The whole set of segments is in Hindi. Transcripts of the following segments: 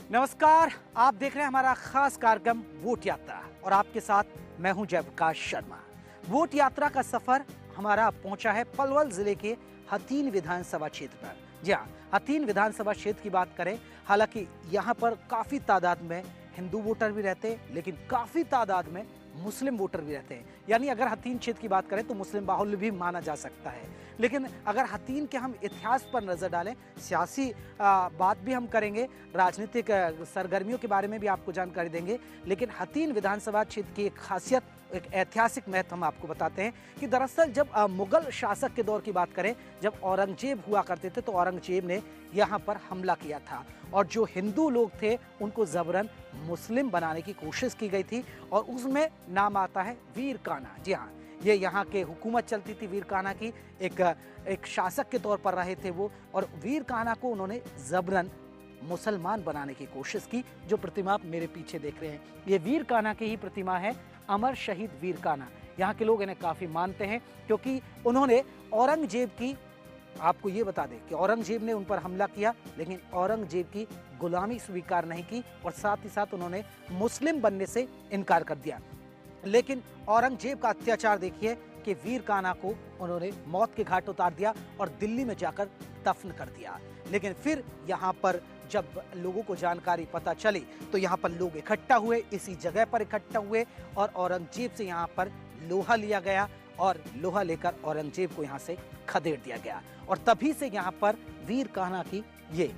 नमस्कार, आप देख रहे हैं हमारा खास कार्यक्रम वोट यात्रा और आपके साथ मैं हूं जयप्रकाश शर्मा। वोट यात्रा का सफर हमारा पहुंचा है पलवल जिले के हथीन विधानसभा क्षेत्र पर। जी हाँ, हथीन विधानसभा क्षेत्र की बात करें, हालांकि यहाँ पर काफी तादाद में हिंदू वोटर भी रहते हैं, लेकिन काफी तादाद में मुस्लिम वोटर भी रहते हैं। यानी अगर हथीन क्षेत्र की बात करें तो मुस्लिम बाहुल्य भी माना जा सकता है। लेकिन अगर हथीन के हम इतिहास पर नजर डालें, सियासी बात भी हम करेंगे, राजनीतिक सरगर्मियों के बारे में भी आपको जानकारी देंगे, लेकिन हथीन विधानसभा क्षेत्र की एक खासियत, एक ऐतिहासिक महत्व हम आपको बताते हैं कि दरअसल जब मुगल शासक के दौर की बात करें, जब औरंगजेब हुआ करते थे तो औरंगजेब ने यहाँ पर हमला किया था और जो हिंदू लोग थे उनको जबरन मुस्लिम बनाने की कोशिश की गई थी और उसमें नाम आता है वीर कान्हा। जी हाँ, ये यहाँ के हुकूमत चलती थी वीर कान्हा की, एक शासक के तौर पर रहे थे वो, और वीर कान्हा को उन्होंने जबरन मुसलमान बनाने की कोशिश की। जो प्रतिमा आप मेरे पीछे देख रहे हैं, ये वीर कान्हा की ही प्रतिमा है, अमर शहीद वीर कान्हा। यहाँ के लोग इन्हें काफी मानते हैं क्योंकि उन्होंने औरंगजेब की, आपको ये बता दें कि औरंगजेब ने उन पर हमला किया, लेकिन औरंगजेब की गुलामी स्वीकार नहीं की और साथ ही साथ उन्होंने मुस्लिम बनने से इनकार कर दिया। लेकिन औरंगजेब का अत्याचार देखिए कि वीर कान्हा को उन्होंने मौत के घाट उतार दिया और दिल्ली में जाकर दफन कर दिया। लेकिन फिर यहाँ पर जब लोगों को जानकारी पता चली तो यहाँ पर लोग इकट्ठा हुए, इसी जगह पर इकट्ठा हुए और औरंगजेब से यहाँ पर लोहा लिया गया और लोहा लेकर औरंगजेब को यहाँ से खदेड़ दिया गया और तभी से यहाँ पर वीर कान्हा की, ये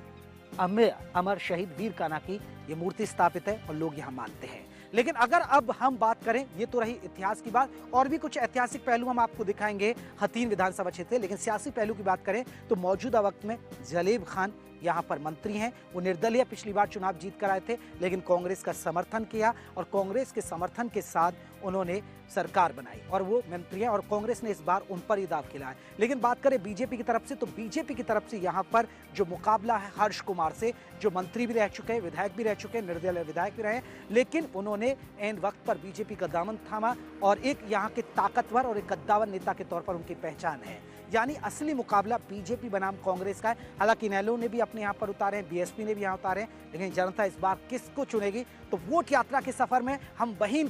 अमर शहीद वीर कान्हा की ये मूर्ति स्थापित है और लोग यहाँ मानते हैं। लेकिन अगर अब हम बात करें, ये तो रही इतिहास की बात, और भी कुछ ऐतिहासिक पहलू हम आपको दिखाएंगे हथीन विधानसभा क्षेत्र, लेकिन सियासी पहलू की बात करें तो मौजूदा वक्त में जलेब खान यहाँ पर मंत्री हैं। वो निर्दलीय पिछली बार चुनाव जीत कर आए थे, लेकिन कांग्रेस का समर्थन किया और कांग्रेस के समर्थन के साथ उन्होंने सरकार बनाई और वो मंत्री हैं और कांग्रेस ने इस बार उन पर ही दाव खिलाया। लेकिन बात करें बीजेपी की तरफ से तो बीजेपी की तरफ से यहाँ पर जो मुकाबला है हर्ष कुमार से, जो मंत्री भी रह चुके हैं, विधायक भी रह चुके हैं, निर्दलीय विधायक भी रहे, लेकिन उन्होंने एन वक्त पर बीजेपी का दामन थामा और एक यहाँ के ताकतवर और एक कद्दावर नेता के तौर पर उनकी पहचान है। यानी असली मुकाबला बीजेपी बनाम कांग्रेस का है। हालांकि इनेलो ने भी अपने यहाँ पर उतारे हैं, बीएसपी ने भी यहाँ उतारे हैं, लेकिन जनता इस बार किसको चुनेगी? तो वोट यात्रा के सफर में हम बहीन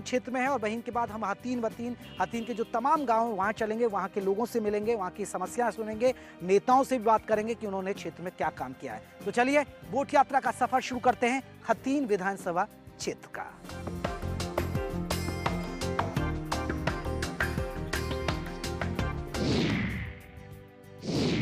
क्षेत्र में हैं और बहीन के बाद हम हथीन के जो तमाम गांव वहाँ चलेंगे, वहाँ के लोगों से मिलेंगे, वहाँ की समस्याएं सुनेंगे, नेताओं से भी बात करेंगे कि उन्होंने क्षेत्र में क्या काम किया है। तो चलिए वोट यात्रा का सफर शुरू करते हैं हथीन विधानसभा क्षेत्र का।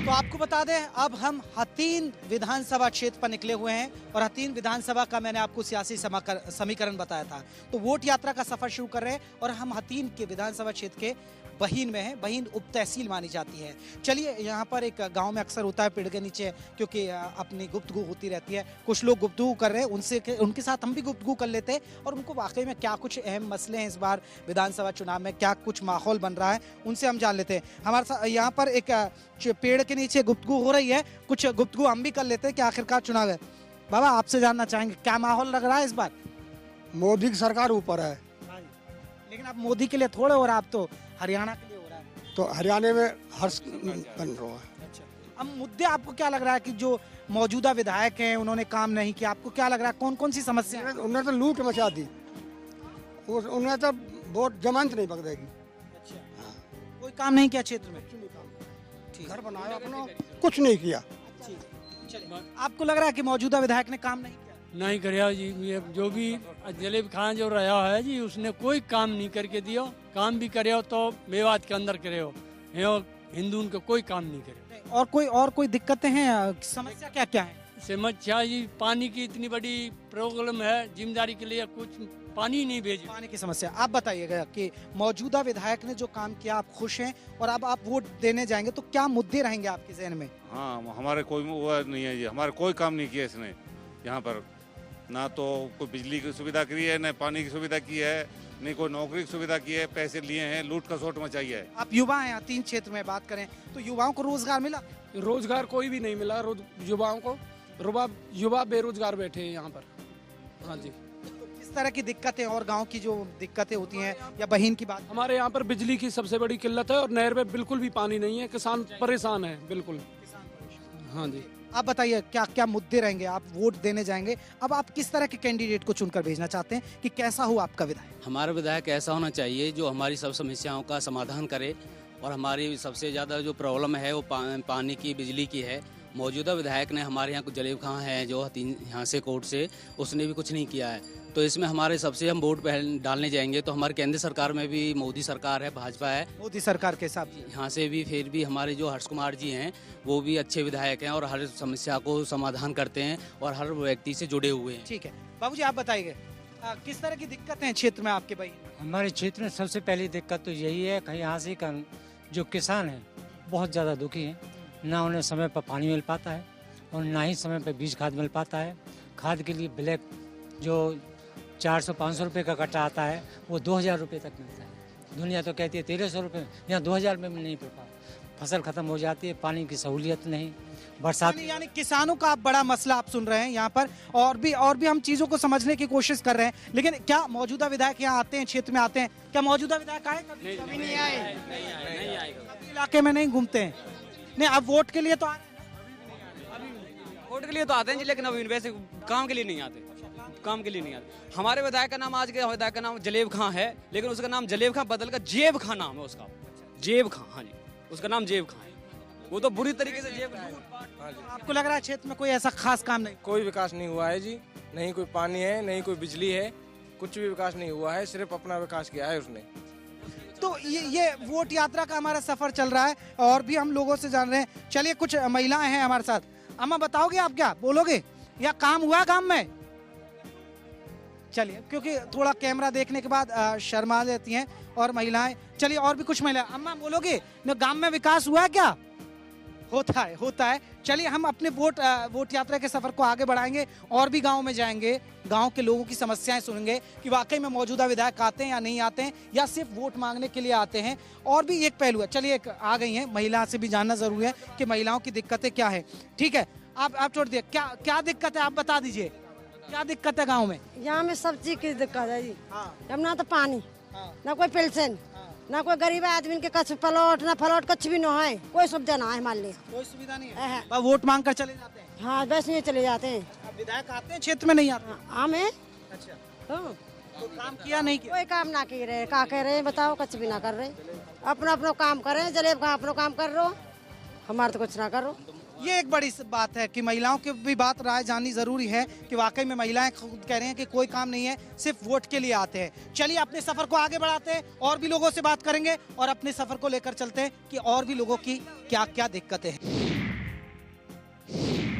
तो आपको बता दें, अब हम हथीन विधानसभा क्षेत्र पर निकले हुए हैं और हथीन विधानसभा का मैंने आपको सियासी समीकरण बताया था। तो वोट यात्रा का सफर शुरू कर रहे हैं और हम हथीन के विधानसभा क्षेत्र के बहीन में हैं। बहीन उप तहसील मानी जाती है। चलिए, यहाँ पर एक गांव में अक्सर होता है पेड़ के नीचे, क्योंकि अपनी गुफ्तगू होती रहती है, कुछ लोग गुफ्तगू कर रहे हैं, उनके साथ हम भी गुफ्तगू कर लेते हैं और उनको वाकई में क्या कुछ अहम मसले हैं इस बार विधानसभा चुनाव में, क्या कुछ माहौल बन रहा है, उनसे हम जान लेते हैं। हमारे साथ यहाँ पर एक पेड़ के नीचे गुफ्तगू हो रही है, कुछ गुफ्तगू हम भी कर लेते हैं कि आखिरकार चुनाव है। बाबा, आपसे जानना चाहेंगे क्या माहौल लग रहा है इस बार? मोदी की सरकार ऊपर है, लेकिन आप मोदी के लिए थोड़े हो रहा, आप तो हरियाणा के लिए हो रहा है। तो हरियाणा में हर्ष बन रहा है। अच्छा, अब मुद्दे आपको क्या लग रहा है कि जो मौजूदा विधायक हैं उन्होंने काम नहीं किया, आपको क्या लग रहा है कौन कौन सी समस्या है? उन्होंने तो लूट मचा दी, उन्हें तो वोट जमानत नहीं पकड़ेगी। अच्छा, हाँ। कोई काम नहीं किया क्षेत्र में? घर बनाया अपना, कुछ नहीं किया। आपको लग रहा है कि मौजूदा विधायक ने काम नहीं किया? नहीं कराया जी, ये जो भी जलेब खान जो रहा है जी, उसने कोई काम नहीं करके दिया। काम भी करे तो मेवात के अंदर करे हो, हिंदू उनका कोई काम नहीं करे। और कोई दिक्कतें हैं? समस्या क्या क्या है? समस्या जी पानी की इतनी बड़ी प्रॉब्लम है, जिम्मेदारी के लिए कुछ पानी नहीं भेजे। पानी की समस्या। आप बताइएगा कि मौजूदा विधायक ने जो काम किया, आप खुश हैं और अब आप वोट देने जाएंगे तो क्या मुद्दे रहेंगे आपके जहन में? हाँ, हमारे कोई वो नहीं है जी, हमारे कोई काम नहीं किया इसने। यहाँ पर ना तो कोई बिजली की सुविधा करी है, न पानी की सुविधा की है, नहीं कोई नौकरी की सुविधा की है, पैसे लिए हैं, लूट का सोट मचाई है। आप युवा हैं, हथीन क्षेत्र में बात करें तो युवाओं को रोजगार मिला? रोजगार कोई भी नहीं मिला युवाओं को, युवा बेरोजगार बैठे हैं यहाँ पर। हाँ जी। तो किस तरह की दिक्कतें और गांव की जो दिक्कतें होती हैं, या बहीन की बात? हमारे यहाँ पर बिजली की सबसे बड़ी किल्लत है और नहर में बिल्कुल भी पानी नहीं है, किसान परेशान है बिल्कुल। हाँ जी। आप बताइए क्या क्या मुद्दे रहेंगे, आप वोट देने जाएंगे, अब आप किस तरह के कैंडिडेट को चुनकर भेजना चाहते हैं कि कैसा हो आपका विधायक? हमारा विधायक ऐसा होना चाहिए जो हमारी सब समस्याओं का समाधान करे, और हमारी सबसे ज़्यादा जो प्रॉब्लम है वो पानी की, बिजली की है। मौजूदा विधायक ने हमारे यहाँ कुछ जलेब खां है जो यहाँ से कोर्ट से, उसने भी कुछ नहीं किया है। तो इसमें हमारे सबसे हम वोट डालने जाएंगे तो हमारे केंद्र सरकार में भी मोदी सरकार है, भाजपा है, मोदी सरकार के हिसाब से यहाँ से भी फिर भी हमारे जो हर्ष कुमार जी हैं वो भी अच्छे विधायक हैं और हर समस्या को समाधान करते हैं और हर व्यक्ति से जुड़े हुए हैं। ठीक है बाबूजी, आप बताइए किस तरह की दिक्कतें हैं क्षेत्र में आपके भाई? हमारे क्षेत्र में सबसे पहली दिक्कत तो यही है कि यहाँ से जो किसान हैं बहुत ज़्यादा दुखी हैं, ना उन्हें समय पर पानी मिल पाता है और ना ही समय पर बीज खाद मिल पाता है। खाद के लिए ब्लैक जो 400-500 रुपये का कट्टा आता है वो 2000 रुपये तक मिलता है। दुनिया तो कहती है 1300 रुपये, यहाँ 2000 में नहीं मिल पाता। फसल खत्म हो जाती है, पानी की सहूलियत नहीं, बरसात। यानी किसानों का बड़ा मसला आप सुन रहे हैं यहाँ पर, और भी हम चीजों को समझने की कोशिश कर रहे हैं। लेकिन क्या मौजूदा विधायक यहाँ आते हैं, क्षेत्र में आते हैं? क्या मौजूदा विधायक आए? कभी नहीं आए, कभी इलाके में नहीं घूमते हैं? नहीं, अब वोट के लिए तो आ रहे हैं। वोट के लिए तो आते हैं जी, लेकिन अभी वैसे काम के लिए नहीं आते, काम के लिए नहीं आते। हमारे विधायक का नाम, आज के विधायक का नाम जलेब खां है, लेकिन उसका नाम जलेब खां बदल कर जेब खां नाम है उसका। जेब खां, हाँ जी, उसका नाम जेब खां है। वो तो बुरी तरीके से जेब। आपको लग रहा है क्षेत्र में कोई ऐसा खास काम नहीं? कोई विकास नहीं हुआ है जी, नहीं कोई पानी है, नहीं कोई बिजली है, कुछ भी विकास नहीं हुआ है, सिर्फ अपना विकास किया है उसने। तो ये वोट यात्रा का हमारा सफर चल रहा है और भी हम लोगों से जान रहे हैं। चलिए, कुछ महिलाएं हैं हमारे साथ। अम्मा बताओगे, आप क्या बोलोगे? या काम हुआ गांव में? चलिए, क्योंकि थोड़ा कैमरा देखने के बाद शर्मा जाती हैं और महिलाएं। चलिए, और भी कुछ महिलाएं। अम्मा बोलोगे, गांव में विकास हुआ है क्या? होता है। चलिए, हम अपने वोट यात्रा के सफर को आगे बढ़ाएंगे और भी गांव में जाएंगे, गांव के लोगों की समस्याएं सुनेंगे कि वाकई में मौजूदा विधायक आते हैं या नहीं आते हैं, या सिर्फ वोट मांगने के लिए आते हैं। और भी एक पहलू है। चलिए, एक आ गई हैं महिला, से भी जानना जरूरी है कि महिलाओं की दिक्कतें क्या है। ठीक है, आप छोड़ दिए, क्या दिक्कत है आप बता दीजिए, क्या दिक्कत है गाँव में? यहाँ में सब चीज की दिक्कत है जी। अब ना तो पानी, ना कोई पेंशन, ना कोई गरीब आदमी के कछ प्लॉट, ना फ्लॉट कुछ भी ना है, कोई सुविधा ना है हमारे लिए, कोई सुविधा नहीं है। बस वोट मांग कर चले जाते हैं? हाँ, बस नहीं चले जाते हैं। विधायक आते हैं क्षेत्र में नहीं आते? हमें अच्छा, तो काम किया नहीं किया? कोई काम ना कर रहे, क्या कह रहे हैं बताओ, कुछ भी ना कर रहे, अपना काम कर रहे हैं। जलेब का अपना काम कर रहे हो, हमारे तो कुछ ना करो। ये एक बड़ी बात है कि महिलाओं की भी बात राय जाननी जरूरी है कि वाकई में महिलाएं खुद कह रही हैं कि कोई काम नहीं है, सिर्फ वोट के लिए आते हैं। चलिए, अपने सफर को आगे बढ़ाते हैं और भी लोगों से बात करेंगे और अपने सफर को लेकर चलते हैं कि और भी लोगों की क्या क्या दिक्कतें हैं।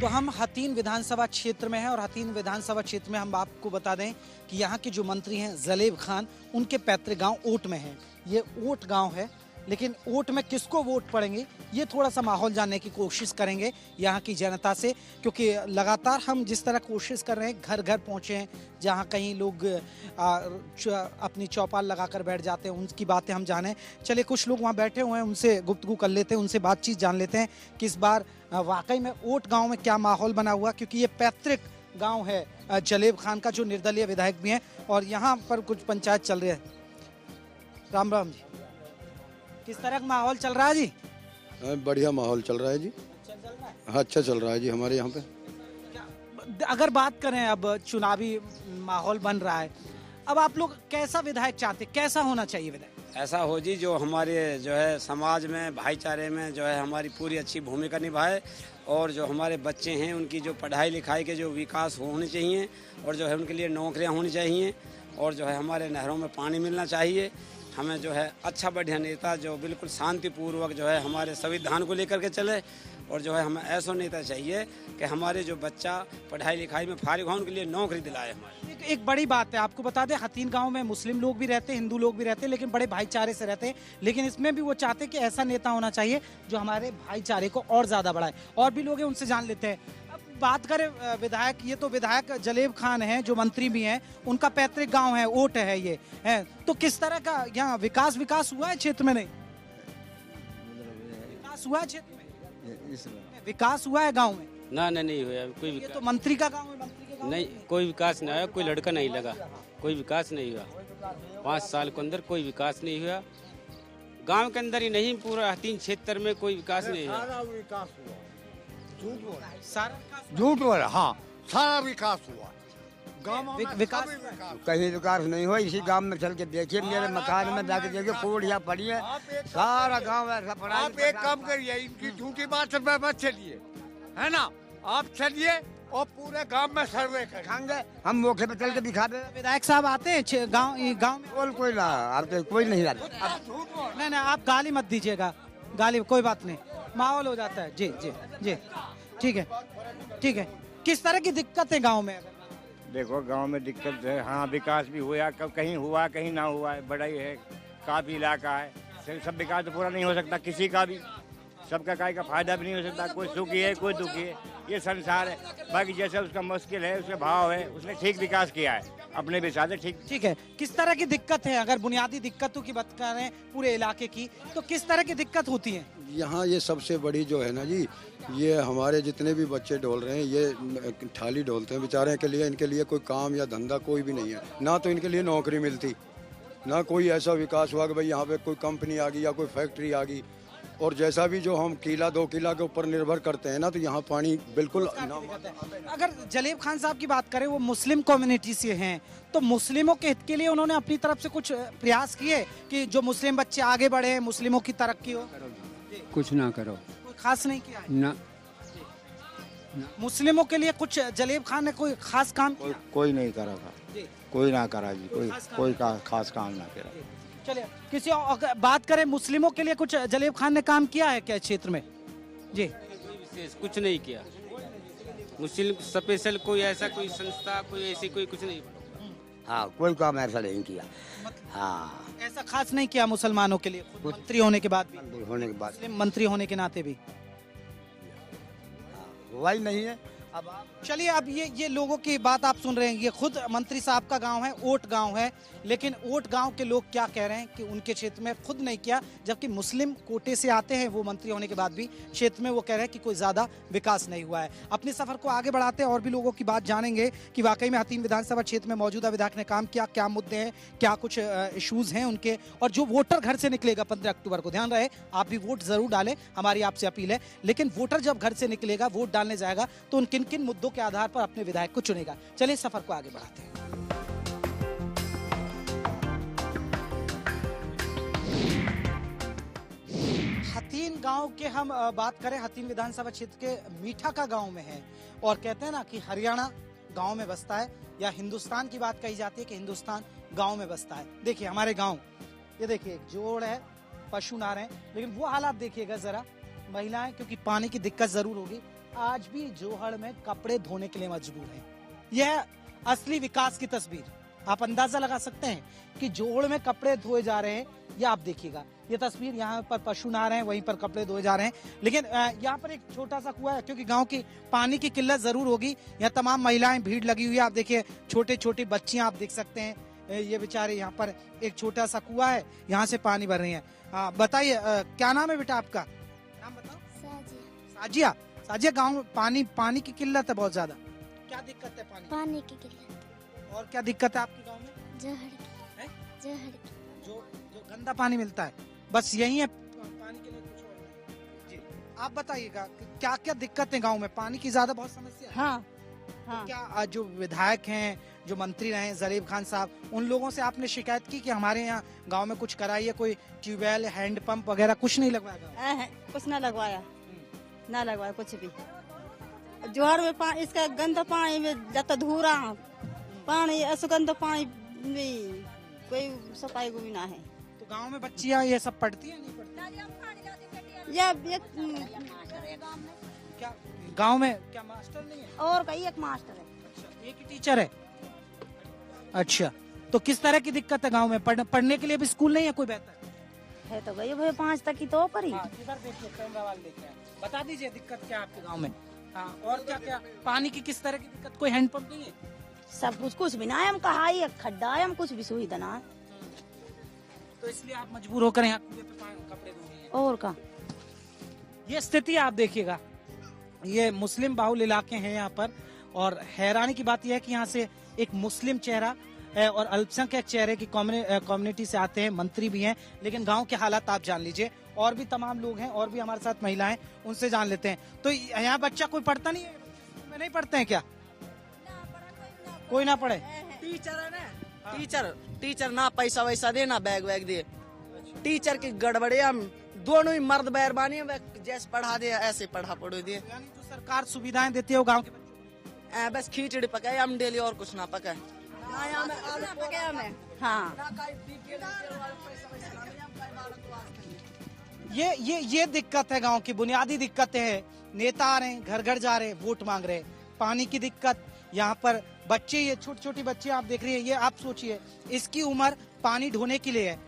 तो हम हथीन विधानसभा क्षेत्र में हैं और हथीन विधानसभा क्षेत्र में हम आपको बता दें कि यहाँ के जो मंत्री हैं जलेब खान, उनके पैतृक गाँव ओट में है। ये ओट गाँव है, लेकिन वोट में किसको वोट पड़ेंगे ये थोड़ा सा माहौल जानने की कोशिश करेंगे यहाँ की जनता से, क्योंकि लगातार हम जिस तरह कोशिश कर रहे हैं, घर घर पहुँचे हैं, जहाँ कहीं लोग अपनी चौपाल लगाकर बैठ जाते हैं, उनकी बातें हम जाने। चलिए, कुछ लोग वहाँ बैठे हुए हैं, उनसे गुफ्तगू कर लेते हैं, उनसे बातचीत जान लेते हैं कि इस बार वाकई में ओट गाँव में क्या माहौल बना हुआ, क्योंकि ये पैतृक गाँव है जलेब खान का, जो निर्दलीय विधायक भी हैं, और यहाँ पर कुछ पंचायत चल रही है। राम राम जी, किस तरह का माहौल चल रहा है जी? बढ़िया माहौल चल रहा है जी। हाँ, अच्छा चल रहा है जी हमारे यहाँ पे। अगर बात करें, अब चुनावी माहौल बन रहा है, अब आप लोग कैसा विधायक चाहते, कैसा होना चाहिए विधायक? ऐसा हो जी जो हमारे जो है समाज में, भाईचारे में जो है हमारी पूरी अच्छी भूमिका निभाए, और जो हमारे बच्चे हैं उनकी जो पढ़ाई लिखाई के जो विकास होने चाहिए, और जो है उनके लिए नौकरियां होनी चाहिए, और जो है हमारे नहरों में पानी मिलना चाहिए। हमें जो है अच्छा बढ़िया नेता जो बिल्कुल शांतिपूर्वक जो है हमारे संविधान को लेकर के चले, और जो है हमें ऐसा नेता चाहिए कि हमारे जो बच्चा पढ़ाई लिखाई में फारिग हो उनके लिए नौकरी दिलाए हमारे। एक बड़ी बात है, आपको बता दें, हथीन गांव में मुस्लिम लोग भी रहते हैं, हिंदू लोग भी रहते हैं, लेकिन बड़े भाईचारे से रहते हैं। लेकिन इसमें भी वो चाहते हैं कि ऐसा नेता होना चाहिए जो हमारे भाईचारे को और ज़्यादा बढ़ाए। और भी लोग हैं, उनसे जान लेते हैं। अब बात करें विधायक, ये तो विधायक जलेब खान हैं जो मंत्री भी हैं, उनका पैतृक गाँव है, ओट है ये है। तो किस तरह का यहाँ विकास हुआ है क्षेत्र में? नहीं विकास हुआ है क्षेत्र में, विकास हुआ है गांव में? ना नहीं हुआ कोई ये तो मंत्री का गांव है, मंत्री के गांव नहीं, कोई विकास नहीं आया, कोई लड़का नहीं लगा, कोई विकास नहीं हुआ। 5 साल के अंदर कोई विकास नहीं हुआ गांव के अंदर ही नहीं, पूरा हथीन क्षेत्र में कोई विकास नहीं हुआ। सारा झूठ बोला। हाँ, सारा विकास हुआ गाँव में। विकास कहीं विकास नहीं हुआ। इसी गांव में चल के देखिए, मेरे मकान में जाके देखिए, कोड़ियाँ पड़ी है, सारा गांव ऐसा पड़ा। आप एक काम करिए, इनकी झूठी बात पर मत चलिए, है ना। आप चलिए और पूरे गांव में सर्वे करेंगे, हम मौके पे चल के दिखा दे। विधायक साहब आते हैं गांव में? कोई ना, आप कोई नहीं आता। नहीं, आप गाली मत दीजिएगा, गाली कोई बात नहीं, माहौल हो जाता है। जी जी जी, ठीक है ठीक है। किस तरह की दिक्कत है गांव में? देखो गांव में दिक्कत है, हाँ विकास भी हुआ, कहीं हुआ कहीं ना हुआ है, बड़ा ही है, काफी इलाका है, सब विकास तो पूरा नहीं हो सकता किसी का भी, सबका का फायदा भी नहीं हो सकता, कोई सुखी है कोई दुखी है, ये संसार है। बाकी जैसे उसका मुश्किल है, उसका भाव है, उसने ठीक विकास किया है अपने विचार से। ठीक है। किस तरह की दिक्कत है? अगर बुनियादी दिक्कतों की बात कर रहे हैं पूरे इलाके की, तो किस तरह की दिक्कत होती है यहाँ? ये सबसे बड़ी जो है ना जी, ये हमारे जितने भी बच्चे डोल रहे हैं, ये थाली डोलते हैं बेचारे के लिए। इनके लिए कोई काम या धंधा कोई भी नहीं है, ना तो इनके लिए नौकरी मिलती, ना कोई ऐसा विकास हुआ कि भाई यहाँ पे कोई कंपनी आ गई या कोई फैक्ट्री आ गई। और जैसा भी जो हम किला 2 किला के ऊपर निर्भर करते हैं ना, तो यहाँ पानी बिल्कुल अगर जलेब खान साहब की बात करें, वो मुस्लिम कम्युनिटी से हैं, तो मुस्लिमों के हित के लिए उन्होंने अपनी तरफ से कुछ प्रयास किए कि जो मुस्लिम बच्चे आगे बढ़े, मुस्लिमों की तरक्की हो? कुछ ना करो, कोई खास नहीं किया है ना। मुस्लिमों के लिए कुछ जलेब खान ने कोई खास काम किया? कोई नहीं करा था, कोई ना करा जी, कोई खास काम ना करा। चलिए, किसी और बात करें, मुस्लिमों के लिए कुछ जलेब खान ने काम किया है क्या क्षेत्र में? जी, विशेष कुछ नहीं किया, मुस्लिम स्पेशल कोई ऐसा कोई संस्था कोई ऐसी कोई कुछ नहीं। हाँ, कोई काम ऐसा नहीं किया। हाँ, ऐसा खास नहीं किया मुसलमानों के लिए, मंत्री होने के बाद भी, होने के बाद, मुस्लिम मंत्री होने के नाते भी हुआ ही नहीं है। अब चलिए, अब ये लोगों की बात आप सुन रहे हैं, ये खुद मंत्री साहब का गांव है, ओट गांव है, लेकिन ओट गांव के लोग क्या कह रहे हैं कि उनके क्षेत्र में खुद नहीं किया, जबकि मुस्लिम कोटे से आते हैं वो मंत्री होने के बाद भी क्षेत्र में वो कह रहे हैं कि कोई ज्यादा विकास नहीं हुआ है। अपने सफर को आगे बढ़ाते हैं और भी लोगों की बात जानेंगे कि वाकई में हथीन विधानसभा क्षेत्र में मौजूदा विधायक ने काम किया, क्या मुद्दे हैं, क्या कुछ इशूज हैं उनके, और जो वोटर घर से निकलेगा 15 अक्टूबर को, ध्यान रहे आप भी वोट जरूर डालें, हमारी आपसे अपील है। लेकिन वोटर जब घर से निकलेगा, वोट डालने जाएगा, तो उन किन किन मुद्दों के आधार पर अपने विधायक को चुनेगा। चलिए सफर को आगे बढ़ाते हैं। हथीन गांव के हम बात करें, हथीन विधानसभा क्षेत्र के मीठा का गांव में है, और कहते हैं ना कि हरियाणा गांव में बसता है, या हिंदुस्तान की बात कही जाती है कि हिंदुस्तान गांव में बसता है। देखिए हमारे गांव, ये देखिए एक जोड़ है, पशु नहा रहे हैं, लेकिन वो हालात देखिएगा जरा, महिलाएं, क्योंकि पानी की दिक्कत जरूर होगी, आज भी जोहड़ में कपड़े धोने के लिए मजबूर हैं। यह असली विकास की तस्वीर, आप अंदाजा लगा सकते हैं कि जोहड़ में कपड़े धोए जा रहे हैं। ये आप देखिएगा, ये तस्वीर, यहाँ पर पशु नहा रहे हैं, वहीं पर कपड़े धोए जा रहे हैं, लेकिन यहाँ पर एक छोटा सा कुआं है, क्योंकि गांव की पानी की किल्लत जरूर होगी। यहाँ तमाम महिलाएं, भीड़ लगी हुई है, आप देखिए छोटे छोटी बच्चियां आप देख सकते हैं, ये बेचारे, यहाँ पर एक छोटा सा कुआं है, यहाँ से पानी भर रही है। बताइए क्या नाम है बेटा आपका? नाम बताओ। साजिया। साजिया, गाँव में पानी की किल्लत है बहुत ज्यादा, क्या दिक्कत है? पानी की किल्लत। और क्या दिक्कत है आपके गाँव में? जोहड़ की। जो गंदा पानी मिलता है, बस यही है पानी के लिए, कुछ और नहीं। जी, आप बताइएगा क्या क्या दिक्कत है गांव में? पानी की ज्यादा बहुत समस्या है। हाँ, हाँ। तो क्या जो विधायक हैं, जो मंत्री रहे जलेब खान साहब, उन लोगों से आपने शिकायत की कि हमारे यहाँ गांव में कुछ कराइए, कोई ट्यूबवेल, हैंडपंप वगैरह कुछ नहीं लगवाया? कुछ ना लगवाया, ना लगवाया कुछ भी। जोहर में इसका गंदा पानी में जाता धूरा पानी, असुगंध पानी में कोई सफाई को भी ना है। तो गांव में बच्चियां ये सब पढ़ती है, नहीं पढ़ती? क्या गांव में क्या मास्टर नहीं है? और कई एक मास्टर है। अच्छा, एक ही टीचर है। अच्छा, तो किस तरह की दिक्कत है गांव में? पढ़ने के लिए भी स्कूल नहीं है कोई बेहतर? है तो भाई 5 तक की तो पर ही। इधर देखिए, कैमरा वाले देख रहे हैं, बता दीजिए दिक्कत क्या है आपके गांव में? हाँ, और क्या क्या पानी की किस तरह की दिक्कत? कोई हैंडपंप नहीं है? सब कुछ भी ना है, हम कहा ही खड्डा है, हम कुछ भी सुविधा ना है, तो इसलिए आप मजबूर होकर यहाँ कुएं पे कपड़े धो रहे हैं। और का ये स्थिति आप देखिएगा, ये मुस्लिम बाहुल इलाके हैं यहाँ पर, और हैरानी की बात यह है कि यहाँ से एक मुस्लिम चेहरा और अल्पसंख्यक चेहरे की कम्युनिटी से आते हैं, मंत्री भी हैं, लेकिन गांव के हालात आप जान लीजिए। और भी तमाम लोग हैं, और भी हमारे साथ महिलाएं, उनसे जान लेते हैं। तो यहाँ बच्चा कोई पढ़ता नहीं है? नहीं पढ़ते हैं क्या? कोई ना पढ़े? टीचर है ना, टीचर ना पैसा वैसा दे ना बैग वैग दे। टीचर की गड़बड़ी, हम दोनों ही मर्द मेहरबानी जैसे पढ़ा दे ऐसे पढ़ा पढ़ो दे। यानी जो सरकार सुविधाएं देती है वो गांव के बच्चों को बस खिचड़ी पकाए हम डेली, और कुछ ना पकाए। हाँ, ये दिक्कत है, गांव की बुनियादी दिक्कतें हैं। नेता आ रहे हैं, घर घर जा रहे हैं, वोट मांग रहे हैं। पानी की दिक्कत, यहाँ पर बच्चे, ये छोटी छोटी बच्चे आप देख रही है, ये आप सोचिए इसकी उम्र पानी ढोने के लिए है।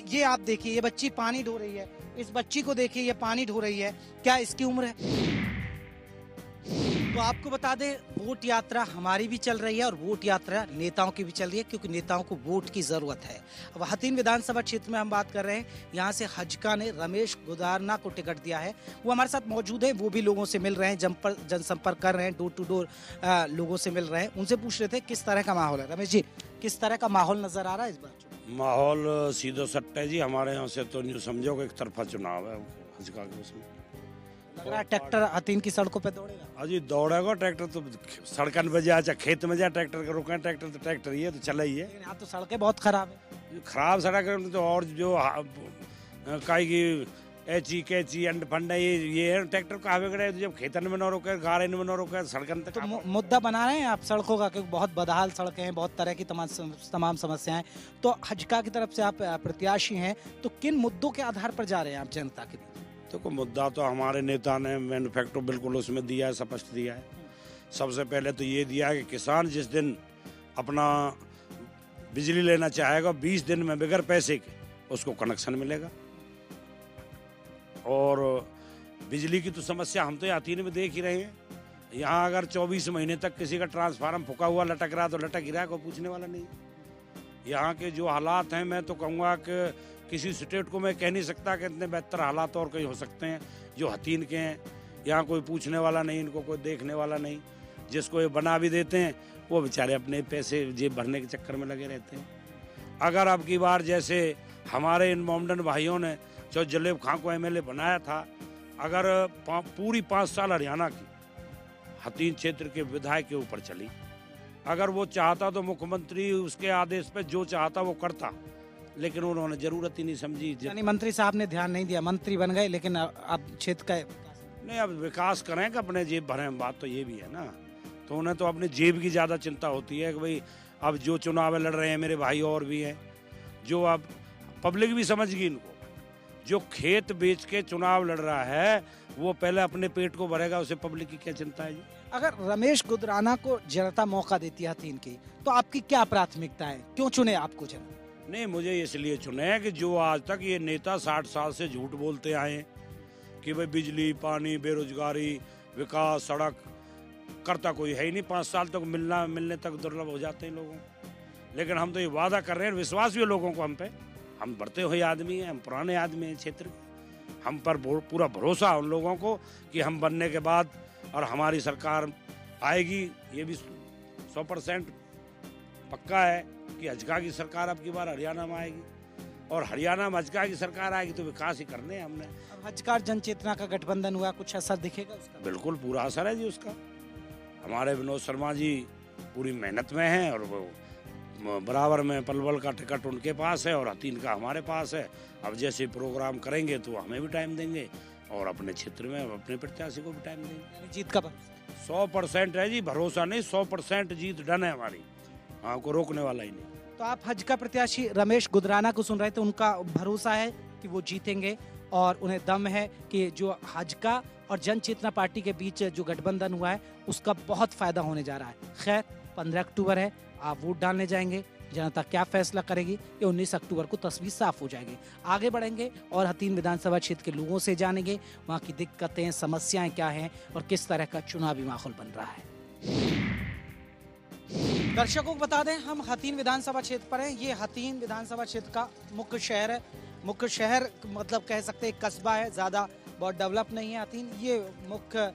ये आप देखिए, ये बच्ची पानी ढो रही है, इस बच्ची को देखिए, ये पानी ढो रही है, क्या इसकी उम्र है? तो आपको बता दें, वोट यात्रा हमारी भी चल रही है और वोट यात्रा नेताओं की भी चल रही है, क्योंकि नेताओं को वोट की जरूरत है। अब हथीन विधानसभा क्षेत्र में हम बात कर रहे हैं, यहाँ से हजका ने रमेश गुदारना को टिकट दिया है। वो हमारे साथ मौजूद है, वो भी लोगों से मिल रहे हैं, जनसंपर्क कर रहे हैं, डोर टू डोर लोगों से मिल रहे हैं। उनसे पूछ रहे थे किस तरह का माहौल है। रमेश जी, किस तरह का माहौल नजर आ रहा है इस बार? माहौल सीधो सट्टा है जी, हमारे यहाँ से तो समझो कि एक तरफा चुनाव है हजका के। उसमें लग रहा है ट्रैक्टर हथीन की सड़कों पे दौड़ेगा? अजी दौड़ेगा ट्रैक्टर तो, सड़कन पे जाए चाहे खेत में जाए, ट्रैक्टर के रुके, ट्रैक्टर तो ट्रैक्टर ही है, तो चला ही है। यहाँ तो सड़कें बहुत खराब है। खराब सड़क है तो, और जो काई की ऐची कैची अंड फंड ये है, ट्रैक्टर कहाँ बिगड़े जब खेतन में न रोके, गाड़े में न रोके, सड़कन तक। तो मुद्दा बना रहे हैं आप सड़कों का, क्योंकि बहुत बदहाल सड़कें हैं, बहुत तरह की तमाम समस्याएं। तो हजका की तरफ से आप प्रत्याशी हैं, तो किन मुद्दों के आधार पर जा रहे हैं आप जनता के बीच? तो मुद्दा तो हमारे नेता ने मैन्युफैक्चर बिल्कुल उसमें दिया है, स्पष्ट दिया है। सबसे पहले तो ये दिया है कि किसान जिस दिन अपना बिजली लेना चाहेगा 20 दिन में बगैर पैसे के उसको कनेक्शन मिलेगा। और बिजली की तो समस्या हम तो हथीन में देख ही रहे हैं। यहाँ अगर 24 महीने तक किसी का ट्रांसफार्मर फूका हुआ लटक रहा तो लटक ही रहा, कोई पूछने वाला नहीं। यहाँ के जो हालात हैं, मैं तो कहूँगा कि किसी स्टेट को मैं कह नहीं सकता कि इतने बेहतर हालात और कहीं हो सकते हैं जो हथीन के हैं। यहाँ कोई पूछने वाला नहीं, इनको कोई देखने वाला नहीं। जिसको ये बना भी देते हैं वो बेचारे अपने पैसे जेब भरने के चक्कर में लगे रहते हैं। अगर अब की बार जैसे हमारे इन मोमडन भाइयों ने जो जलेब खां को MLA बनाया था, अगर पूरी 5 साल हरियाणा की हथीन क्षेत्र के विधायक के ऊपर चली, अगर वो चाहता तो मुख्यमंत्री उसके आदेश पे जो चाहता वो करता, लेकिन उन्होंने जरूरत ही नहीं समझी। यानी मंत्री साहब ने ध्यान नहीं दिया, मंत्री बन गए लेकिन अब क्षेत्र का नहीं, अब विकास करें कि अपने जेब भरें, बात तो ये भी है ना। तो उन्हें तो अपनी जेब की ज़्यादा चिंता होती है कि भाई अब जो चुनाव लड़ रहे हैं मेरे भाई और भी हैं, जो अब पब्लिक भी समझ गई इनको। जो खेत बेच के चुनाव लड़ रहा है वो पहले अपने पेट को भरेगा, उसे पब्लिक की क्या चिंता है जी। अगर रमेश गुदराना को जनता मौका देती है हथीन की, तो आपकी क्या प्राथमिकता है? क्यों चुने आपको जनता? नहीं, मुझे इसलिए चुने कि जो आज तक ये नेता 60 साल से झूठ बोलते आए कि भाई बिजली, पानी, बेरोजगारी, विकास, सड़क करता कोई है ही नहीं। 5 साल तक मिलने तक दुर्लभ हो जाते हैं लोगों। लेकिन हम तो ये वादा कर रहे हैं, विश्वास भी है लोगों को हम पे। हम बढ़ते हुए आदमी हैं, हम पुराने आदमी हैं क्षेत्र के, हम पर पूरा भरोसा है उन लोगों को कि हम बनने के बाद और हमारी सरकार आएगी, ये भी 100% पक्का है कि हजका की सरकार अब की बार हरियाणा में आएगी। और हरियाणा में हजका की सरकार आएगी तो विकास ही करने हैं हमने। अब हजका जन चेतना का गठबंधन हुआ, कुछ असर दिखेगा उसका? बिल्कुल पूरा असर है जी उसका। हमारे विनोद शर्मा जी पूरी मेहनत में हैं और वो बराबर में पलवल का टिकट उनके पास है और हथीन का हमारे पास है। अब जैसे प्रोग्राम करेंगे तो हमें भी टाइम देंगे और अपने क्षेत्र में अपने प्रत्याशी को भी टाइम देंगे। जीत का 100% है जी, भरोसा नहीं, 100% जीत डन है हमारी, को रोकने वाला ही नहीं। तो आप हजका प्रत्याशी रमेश गुदराना को सुन रहे थे, उनका भरोसा है कि वो जीतेंगे और उन्हें दम है कि जो हजका और जन चेतना पार्टी के बीच जो गठबंधन हुआ है उसका बहुत फायदा होने जा रहा है। खैर 15 अक्टूबर है, आप वोट डालने जाएंगे, जनता क्या फैसला करेगी ये 19 अक्टूबर को तस्वीर साफ हो जाएगी। आगे बढ़ेंगे और हथीन विधानसभा क्षेत्र के लोगों से जानेंगे वहाँ की दिक्कतें, समस्याएं क्या हैं और किस तरह का चुनावी माहौल बन रहा है। दर्शकों को बता दें, हम हथीन विधानसभा क्षेत्र पर हैं। ये हथीन विधानसभा क्षेत्र का मुख्य शहर है। मुख्य शहर मतलब कह सकते हैं कस्बा है, ज़्यादा बहुत डेवलप नहीं है हथीन। ये मुख्य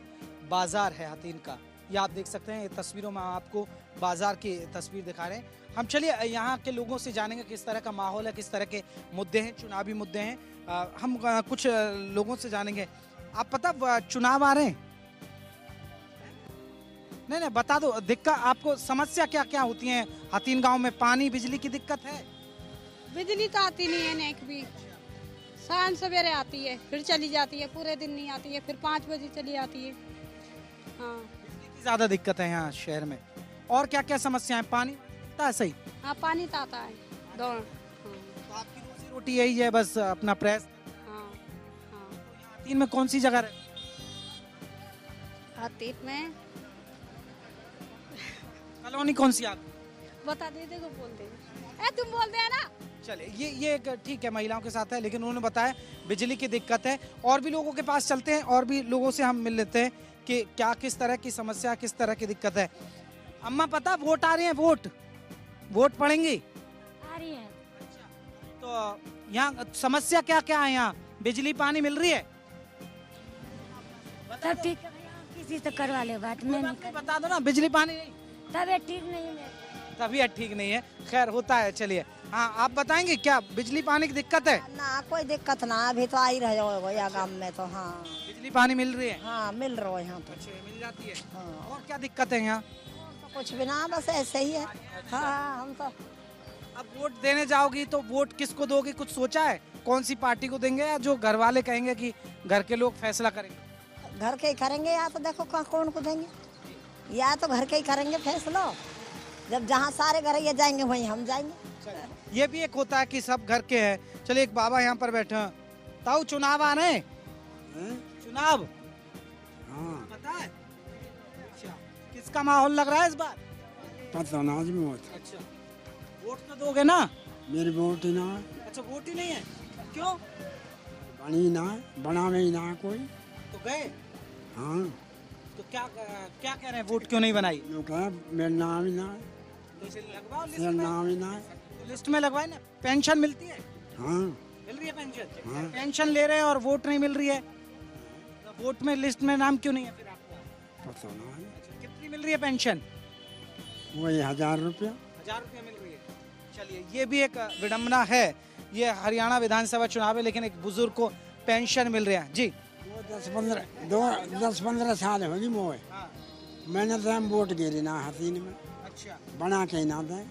बाजार है हथीन का, ये आप देख सकते हैं। ये तस्वीरों में आपको बाजार की तस्वीर दिखा रहे हैं हम। चलिए यहाँ के लोगों से जानेंगे किस तरह का माहौल है, किस तरह के मुद्दे हैं, चुनावी मुद्दे हैं। हम कुछ लोगों से जानेंगे। आप पता चुनाव आ रहे हैं? नहीं बता दो, दिक्कत आपको समस्या क्या क्या होती है हथीन गांव में? पानी बिजली की दिक्कत है? बिजली तो आती नहीं है, नेक भी शाम सवेरे आती है फिर चली जाती है, पूरे दिन नहीं आती है, फिर 5 बजे चली आती है। हाँ, बिजली की ज्यादा दिक्कत है यहाँ शहर में। और क्या क्या समस्या है? पानी है सही? हाँ, पानी तो आता है दोनों। तो आपकी रोजी रोटी यही है बस अपना प्रेस? हाँ हाँ। हथीन में कौन सी जगह है? हथीन में कॉलोनी कौन सी आप बता दे, देखो बोल दे। तुम बोल दे ना। चलिए ये एक ठीक है, महिलाओं के साथ है, लेकिन उन्होंने बताया बिजली की दिक्कत है। और भी लोगों के पास चलते हैं, और भी लोगों से हम मिल लेते हैं कि क्या किस तरह की समस्या, किस तरह की दिक्कत है। अम्मा पता वोट आ रहे हैं, वोट पड़ेंगी? आ रही है। तो यहाँ समस्या क्या क्या है? यहाँ बिजली पानी मिल रही है? सब ठीक है, किसी से करवा ले बात में। बता दो ना, बिजली पानी नहीं, तबीयत ठीक नहीं है। तबीयत ठीक नहीं है, खैर होता है। चलिए हाँ, आप बताएंगे क्या बिजली पानी की दिक्कत है? ना कोई दिक्कत ना, अभी तो आई रहे हो या गांव में तो। हाँ, बिजली पानी मिल रही है? हाँ मिल रहा है यहाँ तो। अच्छा, मिल जाती है। हाँ। और क्या दिक्कत है यहाँ? तो कुछ भी ना, बस ऐसे ही है। हाँ, हम तो अब वोट देने जाओगी तो वोट किसको दोगी, कुछ सोचा है? कौन सी पार्टी को देंगे, या जो घर वाले कहेंगे कि घर के लोग फैसला करेंगे? घर के ही करेंगे, या तो देखो कौन को देंगे, या तो घर के ही करेंगे फैसला। जब जहाँ सारे घर ये जाएंगे वहीं हम जाएंगे। ये भी एक होता है कि सब घर के हैं। चलिए एक बाबा यहाँ पर बैठे हैं। ताऊ चुनाव आ रहे हैं? चुनाव पता है? अच्छा, किसका माहौल लग रहा है इस बार? पता ना आज में। अच्छा, वोट तो दोगे ना? मेरी वोट ही ना। अच्छा, वोट ही नहीं है, क्यों? बनी ना, बनावे ही ना कोई। तो गए? हाँ। तो क्या कह रहे हैं, वोट क्यों नहीं बनाई? मेरा नाम ही ना। तो इसे लगवाओ लिस्ट मेरा में। नाम ही ना। तो लिस्ट में लगवाए ना। पेंशन मिलती है? हाँ मिल रही है पेंशन। हाँ। पेंशन ले रहे हैं और वोट नहीं मिल रही है, तो वोट में लिस्ट में नाम क्यों नहीं है फिर आपका? पता ना। कितनी मिल रही है पेंशन? वही 1000 रुपया। 1000 रुपया मिल रही है। चलिए ये भी एक विडम्बना है। ये हरियाणा विधानसभा चुनाव है, लेकिन एक बुजुर्ग को पेंशन मिल रहा है। जी 10-15 साल होगी मोए। मैंने तो हम वोट गिरी ना हसीन में। अच्छा, बना के ना दे,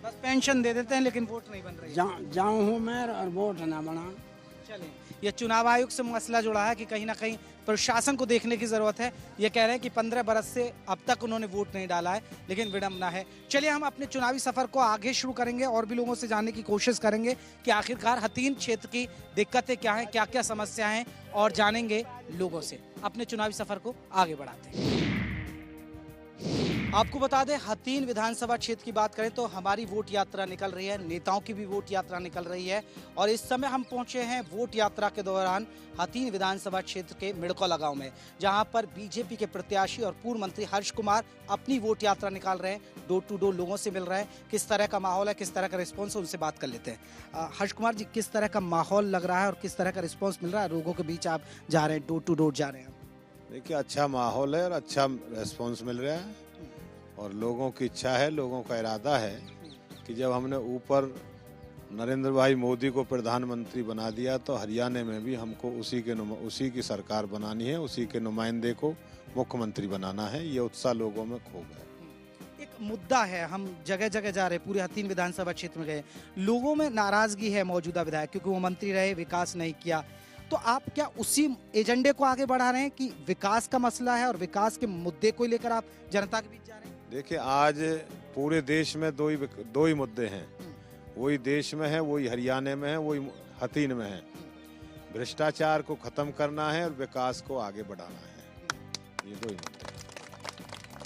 बस पेंशन दे देते हैं लेकिन वोट नहीं बन रही है। जाऊँ हूँ मैं और वोट ना बना। चलिए ये चुनाव आयोग से मसला जुड़ा है कि कहीं ना कहीं प्रशासन को देखने की जरूरत है। ये कह रहे हैं कि 15 बरस से अब तक उन्होंने वोट नहीं डाला है, लेकिन विडम्बना है। चलिए हम अपने चुनावी सफर को आगे शुरू करेंगे और भी लोगों से जानने की कोशिश करेंगे कि आखिरकार हथीन क्षेत्र की दिक्कतें क्या हैं, क्या क्या समस्याएं हैं, और जानेंगे लोगों से। अपने चुनावी सफर को आगे बढ़ाते हैं। आपको बता दें, हथीन विधानसभा क्षेत्र की बात करें तो हमारी वोट यात्रा निकल रही है, नेताओं की भी वोट यात्रा निकल रही है, और इस समय हम पहुंचे हैं वोट यात्रा के दौरान हथीन विधानसभा क्षेत्र के मिड़कोला गांव में, जहां पर बीजेपी के प्रत्याशी और पूर्व मंत्री हर्ष कुमार अपनी वोट यात्रा निकाल रहे हैं। डोर टू डोर लोगों से मिल रहे हैं। किस तरह का माहौल है, किस तरह का रिस्पॉन्स है, उनसे बात कर लेते हैं। हर्ष कुमार जी, किस तरह का माहौल लग रहा है और किस तरह का रिस्पॉन्स मिल रहा है? लोगों के बीच आप जा रहे हैं, डोर टू डोर जा रहे हैं। देखिए, अच्छा माहौल है और अच्छा रिस्पॉन्स मिल रहा है, और लोगों की इच्छा है, लोगों का इरादा है कि जब हमने ऊपर नरेंद्र भाई मोदी को प्रधानमंत्री बना दिया तो हरियाणा में भी हमको उसी की सरकार बनानी है, उसी के नुमाइंदे को मुख्यमंत्री बनाना है। ये उत्साह लोगों में खो गया। एक मुद्दा है, हम जगह जगह जा रहे, पूरे हथीन विधानसभा क्षेत्र में गए, लोगों में नाराजगी है मौजूदा विधायक, क्योंकि वो मंत्री रहे, विकास नहीं किया। तो आप क्या उसी एजेंडे को आगे बढ़ा रहे हैं कि विकास का मसला है और विकास के मुद्दे को लेकर आप जनता के बीच जा रहे हैं? देखिए, आज पूरे देश में दो ही मुद्दे हैं। वही देश में है, वही हरियाणा में है, वही हथीन में है। भ्रष्टाचार को खत्म करना है और विकास को आगे बढ़ाना है। ये दो ही मुद्दे।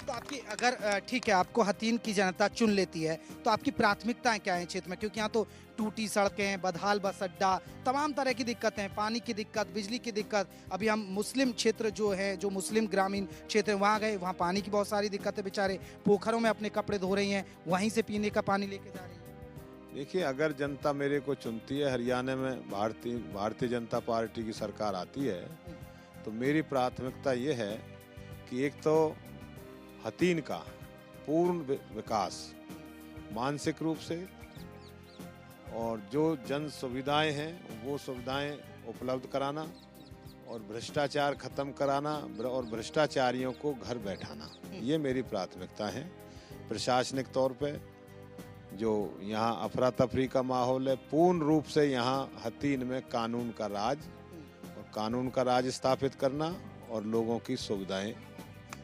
तो आपकी अगर ठीक है, आपको हथीन की जनता चुन लेती है तो आपकी प्राथमिकताएं क्या है क्षेत्र में? क्योंकि यहाँ तो टूटी सड़कें, बदहाल बस अड्डा, तमाम तरह की दिक्कतें हैं, पानी की दिक्कत, बिजली की दिक्कत। अभी हम मुस्लिम क्षेत्र जो है, जो मुस्लिम ग्रामीण क्षेत्र, वहाँ गए, वहाँ पानी की बहुत सारी दिक्कतें, बेचारे पोखरों में अपने कपड़े धो रही हैं, वहीं से पीने का पानी लेके जा रही है। देखिए, अगर जनता मेरे को चुनती है, हरियाणा में भारतीय जनता पार्टी की सरकार आती है, तो मेरी प्राथमिकता ये है कि एक तो हथीन का पूर्ण विकास, मानसिक रूप से, और जो जन सुविधाएं हैं वो सुविधाएं उपलब्ध कराना, और भ्रष्टाचार खत्म कराना, और भ्रष्टाचारियों को घर बैठाना, ये मेरी प्राथमिकता है। प्रशासनिक तौर पे जो यहाँ अफरा तफरी का माहौल है, पूर्ण रूप से यहाँ हथीन में कानून का राज और कानून का राज स्थापित करना और लोगों की सुविधाएं।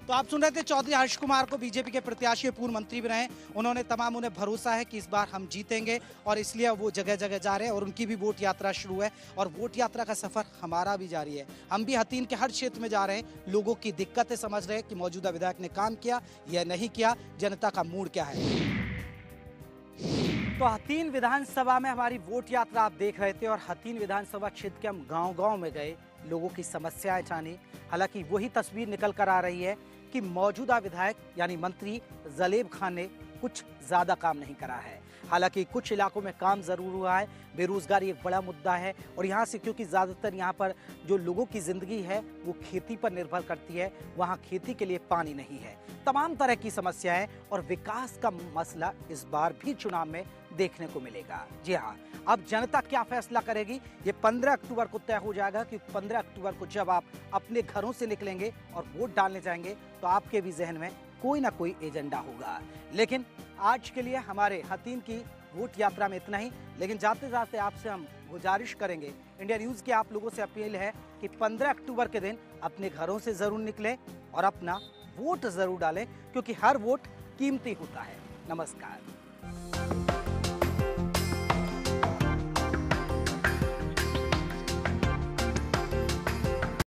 तो आप सुन रहे थे चौधरी हर्ष कुमार को, बीजेपी के प्रत्याशी, पूर्व मंत्री भी रहे। उन्होंने उन्हें भरोसा है कि इस बार हम जीतेंगे और इसलिए वो जगह जगह जा रहे हैं और उनकी भी वोट यात्रा शुरू है और वोट यात्रा का सफर हमारा भी जारी है। हम भी हथीन के हर क्षेत्र में जा रहे हैं, लोगों की दिक्कतें समझ रहे हैं कि मौजूदा विधायक ने काम किया या नहीं किया, जनता का मूड क्या है। तो हथीन विधानसभा में हमारी वोट यात्रा आप देख रहे थे और हथीन विधानसभा क्षेत्र के हम गांव-गांव में गए, लोगों की समस्याएं जानी। हालांकि वही तस्वीर निकल कर आ रही है कि मौजूदा विधायक यानी मंत्री जलेब खान ने कुछ ज्यादा काम नहीं करा है। हालांकि कुछ इलाकों में काम जरूर हुआ है, बेरोजगारी एक बड़ा मुद्दा है और यहाँ से क्योंकि ज़्यादातर यहाँ पर जो लोगों की ज़िंदगी है वो खेती पर निर्भर करती है, वहाँ खेती के लिए पानी नहीं है, तमाम तरह की समस्याएं और विकास का मसला इस बार भी चुनाव में देखने को मिलेगा। जी हाँ, अब जनता क्या फैसला करेगी ये 15 अक्टूबर को तय हो जाएगा, क्योंकि 15 अक्टूबर को जब आप अपने घरों से निकलेंगे और वोट डालने जाएंगे तो आपके भी जहन में कोई ना कोई एजेंडा होगा। लेकिन आज के लिए हमारे हथीन की वोट यात्रा में इतना ही। लेकिन जाते जाते आपसे हम गुजारिश करेंगे, इंडिया न्यूज़ के आप लोगों से अपील है कि 15 अक्टूबर के दिन अपने घरों से ज़रूर निकलें और अपना वोट ज़रूर डालें, क्योंकि हर वोट कीमती होता है। नमस्कार।